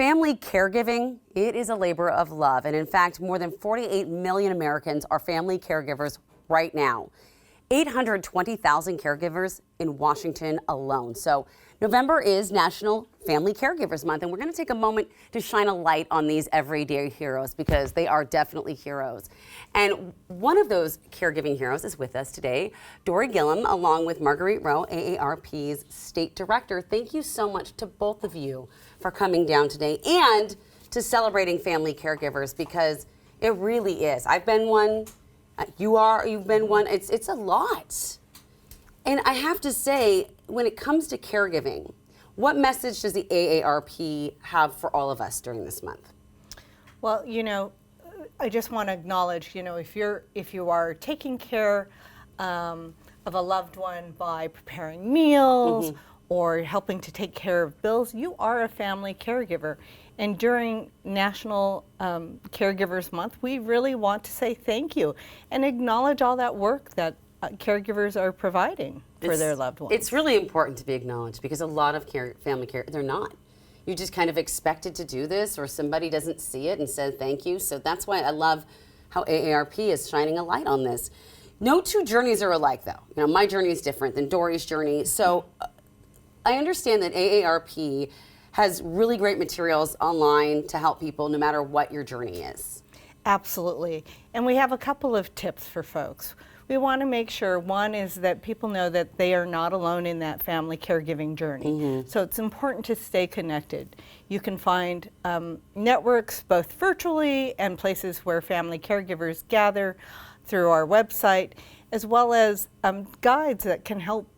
Family caregiving, it is a labor of love. And in fact, more than 48 million Americans are family caregivers right now. 820,000 caregivers in Washington alone. So November is National Family Caregivers Month, and we're going to take a moment to shine a light on these everyday heroes because they are definitely heroes. And one of those caregiving heroes is with us today, Dory Gillum, along with Marguerite Ro, AARP's State Director. Thank you so much to both of you for coming down today and to celebrating family caregivers because it really is. I've been one. You've been one. It's a lot. And I have to say, when it comes to caregiving, what message does the AARP have for all of us during this month? Well, I just want to acknowledge, if you are taking care of a loved one by preparing meals or helping to take care of bills, you are a family caregiver. And during National Caregivers Month, we really want to say thank you and acknowledge all that work that caregivers are providing for their loved ones. It's really important to be acknowledged because a lot of family care, they're not. You just kind of expected to do this or somebody doesn't see it and said thank you. So that's why I love how AARP is shining a light on this. No two journeys are alike though. My journey is different than Dory's journey. So I understand that AARP has really great materials online to help people no matter what your journey is. Absolutely. And we have a couple of tips for folks. We want to make sure, one is that people know that they are not alone in that family caregiving journey. So it's important to stay connected. You can find networks both virtually and places where family caregivers gather through our website, as well as guides that can help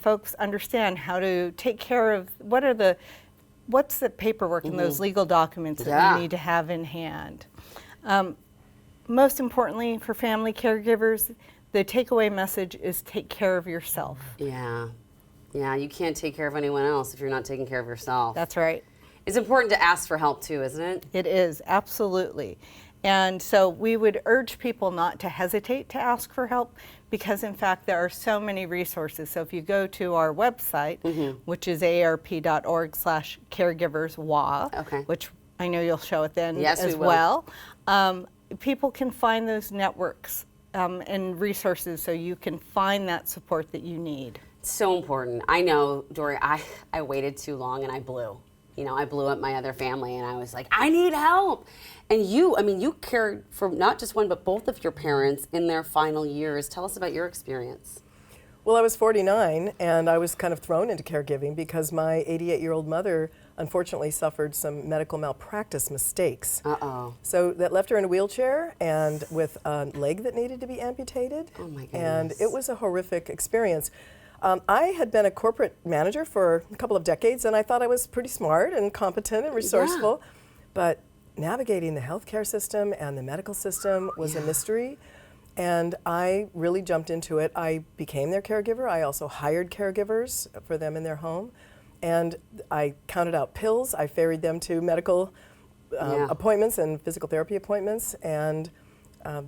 folks understand how to take care of what's the paperwork and those legal documents that you need to have in hand. Most importantly for family caregivers, the takeaway message is take care of yourself. Yeah, you can't take care of anyone else if you're not taking care of yourself. That's right. It's important to ask for help too, isn't it? It is, absolutely. And so we would urge people not to hesitate to ask for help because in fact there are so many resources. So if you go to our website, which is aarp.org/caregiverswa, which I know you'll show it then as well, people can find those networks and resources so you can find that support that you need. So important. I know, Dory, I waited too long and I blew. I blew up my other family and I was like, I need help. And you cared for not just one, but both of your parents in their final years. Tell us about your experience. Well, I was 49 and I was kind of thrown into caregiving because my 88-year-old mother unfortunately suffered some medical malpractice mistakes. So that left her in a wheelchair and with a leg that needed to be amputated. Oh my goodness. And it was a horrific experience. I had been a corporate manager for a couple of decades and I thought I was pretty smart and competent and resourceful, but navigating the healthcare system and the medical system was a mystery. And I really jumped into it. I became their caregiver. I also hired caregivers for them in their home. And I counted out pills. I ferried them to medical appointments and physical therapy appointments. And I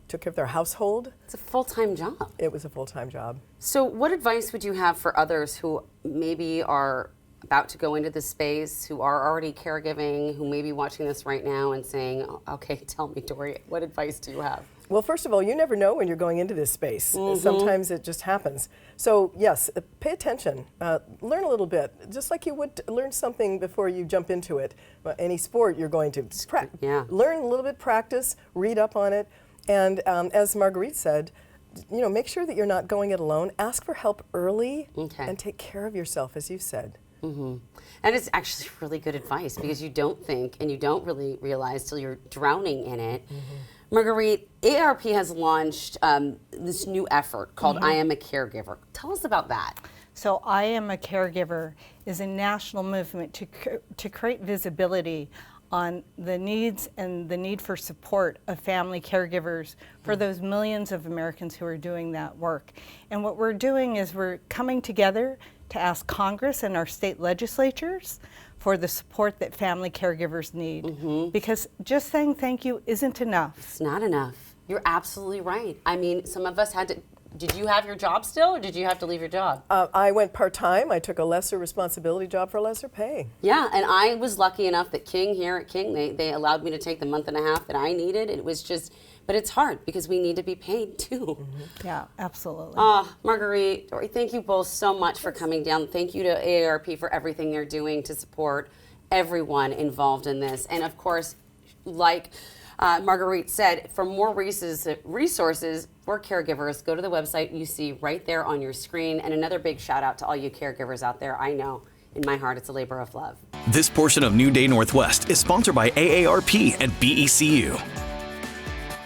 took care of their household. It's a full-time job. It was a full-time job. So what advice would you have for others who maybe are about to go into this space, who are already caregiving, who may be watching this right now and saying, okay, tell me, Dory, what advice do you have? Well, first of all, you never know when you're going into this space. Sometimes it just happens. So yes, pay attention. Learn a little bit, just like you would learn something before you jump into it. Any sport you're going to learn a little bit, practice, read up on it. And as Marguerite said, make sure that you're not going it alone. Ask for help early and take care of yourself, as you said. And it's actually really good advice because you don't think and you don't really realize till you're drowning in it. Marguerite, AARP has launched this new effort called I Am a Caregiver. Tell us about that. So I Am a Caregiver is a national movement to create visibility on the needs and the need for support of family caregivers for those millions of Americans who are doing that work. And what we're doing is we're coming together to ask Congress and our state legislatures for the support that family caregivers need. Because just saying thank you isn't enough. It's not enough. You're absolutely right. I mean, some of us had to did you have your job still, or did you have to leave your job? I went part-time. I took a lesser responsibility job for lesser pay. Yeah, and I was lucky enough that King here at King, they allowed me to take the month and a half that I needed. It was just, but it's hard because we need to be paid too. Yeah, absolutely. Marguerite, Dory, thank you both so much for coming down. Thank you to AARP for everything they're doing to support everyone involved in this. And of course, like Marguerite said, for more resources for caregivers, go to the website you see right there on your screen. And another big shout out to all you caregivers out there. I know in my heart it's a labor of love. This portion of New Day Northwest is sponsored by AARP and BECU.